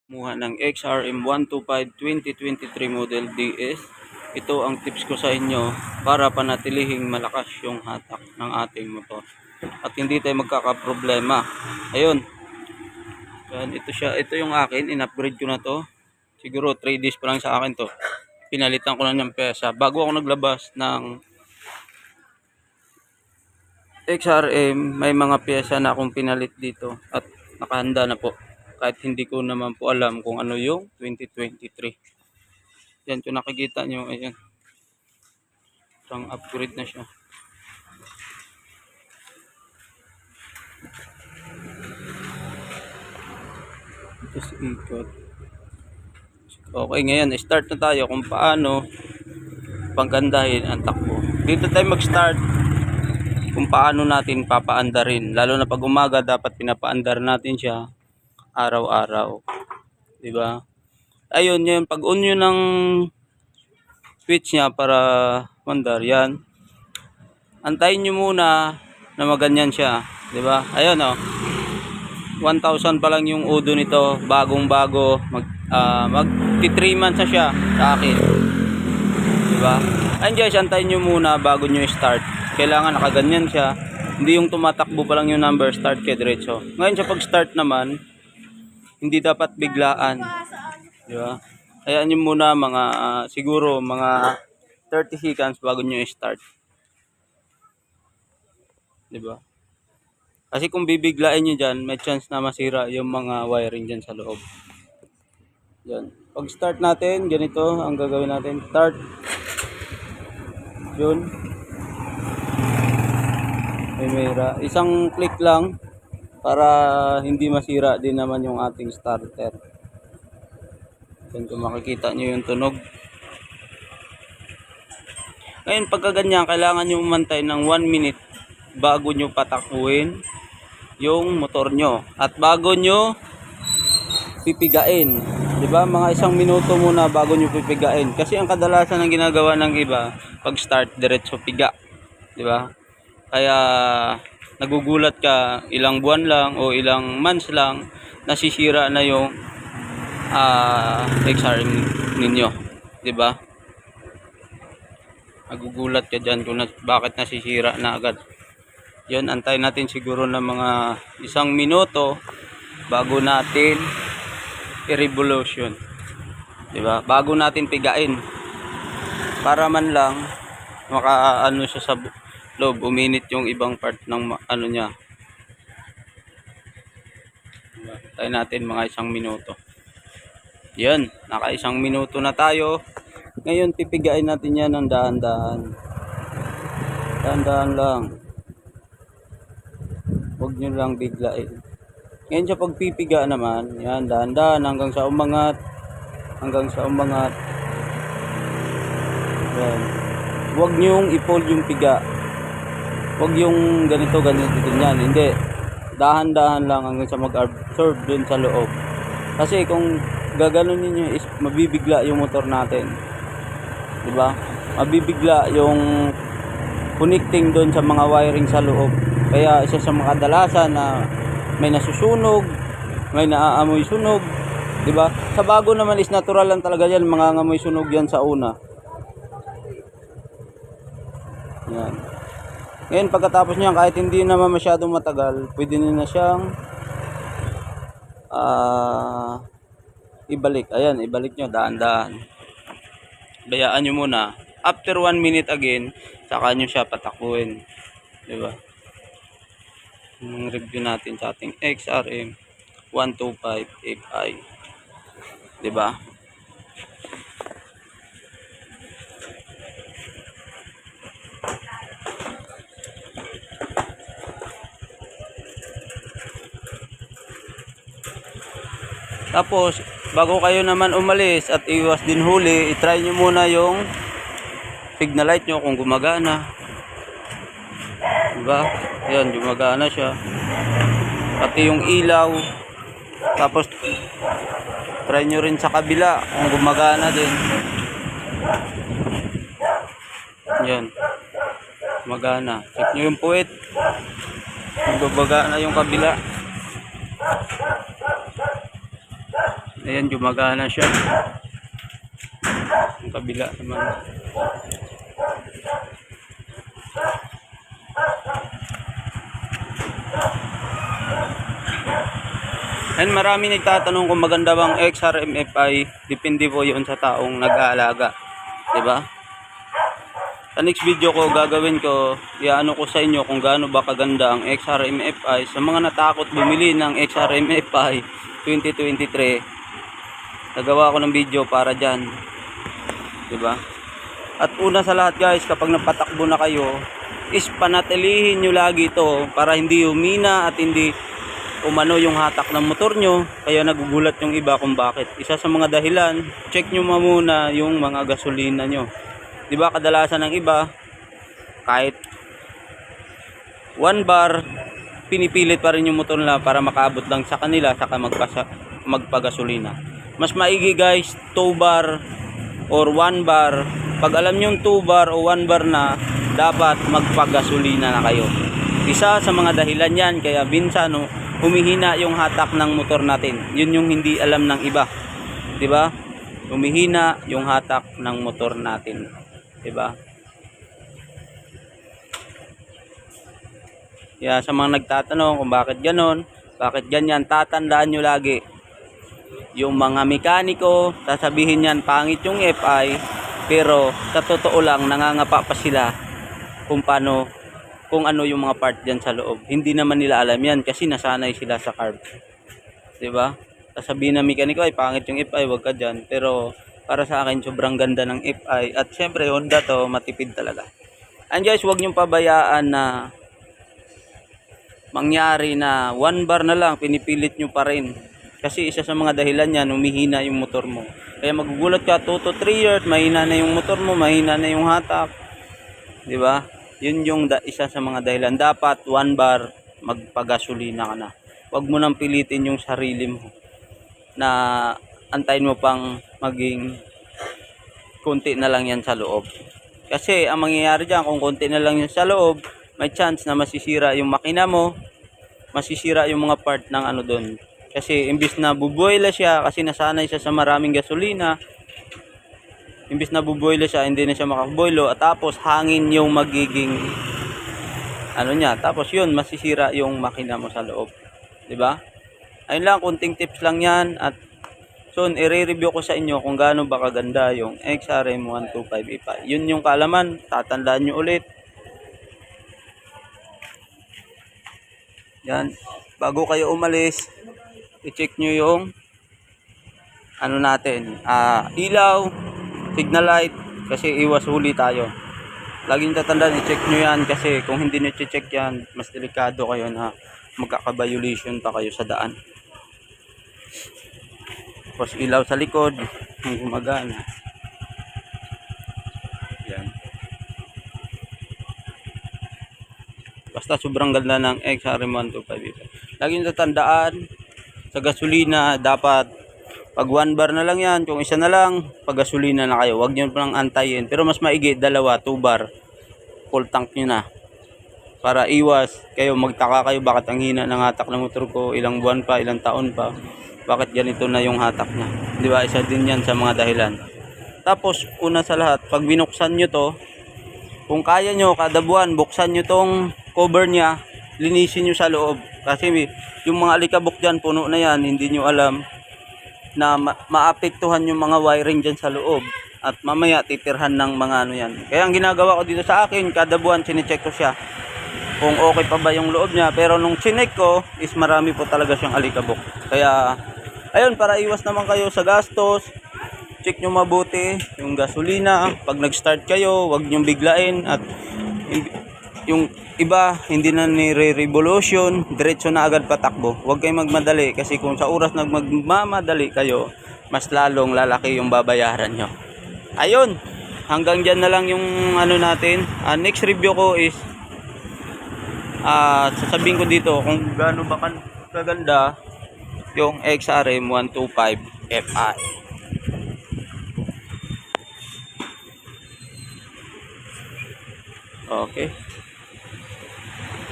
Kumuha ng XRM 125 2023 model DS. Ito ang tips ko sa inyo para panatilihing malakas yung hatak ng ating motor at hindi tayo magkakaproblema. Ayun. Yan, ito siya. Ito yung akin. In-upgrade ko na to. Siguro 3 days pa lang sa akin to. Pinalitan ko na ng pyesa bago ako naglabas ng XRM. May mga pyesa na akong pinalit dito at nakahanda na po. Kahit hindi ko naman po alam kung ano yung 2023. Yan, kung nakikita nyo, ayan. Isang upgrade na siya. Ito si ikot. Okay, ngayon, start na tayo kung paano panggandahin ang takbo. Dito tayo mag-start kung paano natin papaandarin. Lalo na pag umaga, dapat pinapaandar natin siya araw-araw. Diba? Ayun, yun. Pag on nyo ng switch niya para mandar, yan. Antayin nyo muna na maganyan siya. Diba? Ayun, oh. 1,000 pa lang yung udo nito. Bagong-bago. Magti 3 months na siya sa akin. Diba? Ayun guys, antayin nyo muna bago nyo start. Kailangan nakaganyan siya. Hindi yung tumatakbo pa lang yung number, start kayo diretso. Ngayon sa pag-start naman, hindi dapat biglaan. Diba? Hayaan nyo muna mga siguro mga 30 seconds bago nyo i-start. Diba? Kasi kung bibiglain nyo dyan, may chance na masira yung mga wiring dyan sa loob. Yan. Pag start natin, ganito ang gagawin natin. Start. Yun. May mera. Isang click lang para hindi masira din naman yung ating starter. Yan, kung makikita nyo yung tunog. Ngayon pagka ganyan, kailangan nyo umantay ng 1 minute bago nyo patakbuhin yung motor nyo. At bago nyo pipigain. Diba? Mga 1 minuto muna bago nyo pipigain. Kasi ang kadalasan ng ginagawa ng iba, pag start, diretso piga. Diba? Kaya nagugulat ka, ilang buwan lang o ilang months lang, nasisira na yung XRM ninyo. Diba? Nagugulat ka dyan kung bakit nasisira na agad. Yun, antayin natin siguro ng mga 1 minuto bago natin i-revolution. Diba? Bago natin pigain. Para man lang makaano siya sa loob, uminit yung ibang part ng ano niya. Diba? Antayin natin mga 1 minuto. Yan, naka 1 minuto na tayo. Ngayon pipigain natin yan ng dahan-dahan. Dahan-dahan lang. Huwag nyo lang biglain. Ngayon sa pagpipiga naman, yan, dahan-dahan hanggang sa umangat. Hanggang sa umangat. Yan. Huwag nyong i-fold yung piga. Huwag yung ganito, ganyan. Hindi. Dahan-dahan lang hanggang sa mag-absorb dun sa loob. Kasi kung gaganon ninyo is mabibigla yung motor natin. Diba? Mabibigla yung connecting doon sa mga wiring sa loob. Kaya isa sa mga kadalasan na may nasusunog, may naaamoy sunog, diba? Sa bago naman is natural lang talaga yan, mga ngamoy sunog yan sa una. Yan. Ngayon pagkatapos niyan, kahit hindi naman masyadong matagal, pwede na siyang ibalik. Ayan, ibalik nyo dahan-dahan. Bayaan nyo muna. After 1 minute again, saka nyo siya patakbuhin. Diba? Yung review natin sa ating XRM 125 FI. Diba? Tapos, bago kayo naman umalis at iwas din huli, itry nyo muna yung signal light nyo kung gumagana. Diba? Yan, gumagana siya. Pati yung ilaw. Tapos, try nyo rin sa kabila kung gumagana din. Yan. Gumagana. Check nyo yung puwet. Kung gumagana yung kabila. Ayan, gumagana siya. Ang kabila naman. And marami nagtatanong kung maganda bang XRMFI. Depende po yun sa taong nag-aalaga, diba? Sa next video ko gagawin ko, iano ko sa inyo kung gaano ba kaganda ang XRMFI sa mga natakot bumili ng XRMFI 2023. Nagawa ko ng video para dyan, diba? At una sa lahat guys, kapag napatakbo na kayo, is panatilihin nyo lagi ito para hindi humina at hindi umano yung hatak ng motor nyo, kaya nagugulat yung iba kung bakit. Isa sa mga dahilan, check nyo muna yung mga gasolina nyo. Diba kadalasan ng iba, kahit 1 bar, pinipilit pa rin yung motor nila para makaabot lang sa kanila, saka magpagasolina. Mas maigi guys, 2 bar or 1 bar. Pag alam nyo yung 2 bar o 1 bar na, dapat magpagasolina na kayo. Isa sa mga dahilan yan, kaya minsan humihina yung hatak ng motor natin. Yun yung hindi alam ng iba. 'Di ba? Humihina yung hatak ng motor natin. 'Di ba? Yeah, sa mga nagtatanong kung bakit ganoon, bakit ganyan, tatandaan nyo lagi. Yung mga mekaniko, sasabihin niyan pangit yung FI, pero sa totoo lang nangangapa pa sila kung paano, kung ano yung mga part dyan sa loob. Hindi naman nila alam yan kasi nasanay sila sa carb. Diba? Sasabihin ng mekaniko ay pangit yung FI, wag ka dyan. Pero para sa akin sobrang ganda ng FI. At syempre Honda to, matipid talaga. And guys, wag nyong pabayaan na mangyari na 1 bar na lang, pinipilit nyo pa rin. Kasi isa sa mga dahilan yan, humihina yung motor mo. Kaya magugulat ka, 2 to 3 years, mahina na yung motor mo, mahina na yung hatak. Diba? Yun yung isa sa mga dahilan. Dapat 1 bar, magpagasolina ka na. Huwag mo nang pilitin yung sarili mo na antayin mo pang maging konti na lang yan sa loob. Kasi ang mangyayari dyan, kung konti na lang yan sa loob, may chance na masisira yung makina mo, masisira yung mga part ng ano doon. Kasi imbis na bubuela siya, kasi nasanay siya sa maraming gasolina, imbis na buboilo siya, hindi na siya makaboilo, at tapos hangin yung magiging ano niya, tapos yun masisira yung makina mo sa loob, 'di ba? Ayun lang, kunting tips lang 'yan, at soon i-review ko sa inyo kung gaano ba kaganda yung XRM125E5. Yun yung kaalaman, tatandaan niyo ulit. Yan, bago kayo umalis, i-check niyo yung ano natin, ilaw, signal light, kasi iwas huli tayo. Laging tatandaan, i-check nyo yan, kasi kung hindi nyo check yan, mas delikado kayo na magkaka-violation pa kayo sa daan. Tapos ilaw sa likod, ang gumagana. Yan. Basta sobrang ganda ng XRM125. Laging tatandaan, sa gasolina, dapat pag 1 bar na lang yan, kung isa na lang, pag gasolina na kayo. Huwag nyo pang antayin. Pero mas maigi, 2, 2 bar. Full tank nyo na. Para iwas kayo, magtaka kayo bakit ang hina ng hatak ng motor ko, ilang buwan pa, ilang taon pa. Bakit ganito na yung hatak niya. Di ba? Isa din yan sa mga dahilan. Tapos, una sa lahat, pag binuksan nyo to, kung kaya nyo, kada buwan, buksan nyo tong cover niya, linisin nyo sa loob. Kasi yung mga alikabok dyan, puno na yan, hindi nyo alam na maapektuhan yung mga wiring dyan sa loob, at mamaya titirhan ng mga ano yan. Kaya ang ginagawa ko dito sa akin, kada buwan sinecheck ko siya kung okay pa ba yung loob niya. Pero nung chinek ko is marami po talaga siyang alikabok. Kaya ayun, para iwas naman kayo sa gastos, check nyo mabuti yung gasolina. Pag nag start kayo, wag nyo biglain, at yung iba hindi na nire-revolution, diretso na agad patakbo. Huwag kayong magmadali, kasi kung sa oras nagmamadali kayo, mas lalong lalaki yung babayaran nyo. Ayun, hanggang dyan na lang yung ano natin. Next review ko is sasabihin ko dito kung gaano ba kaganda yung XRM125FI. Okay,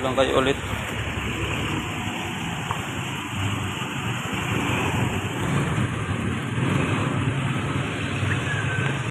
lang kayo ulit.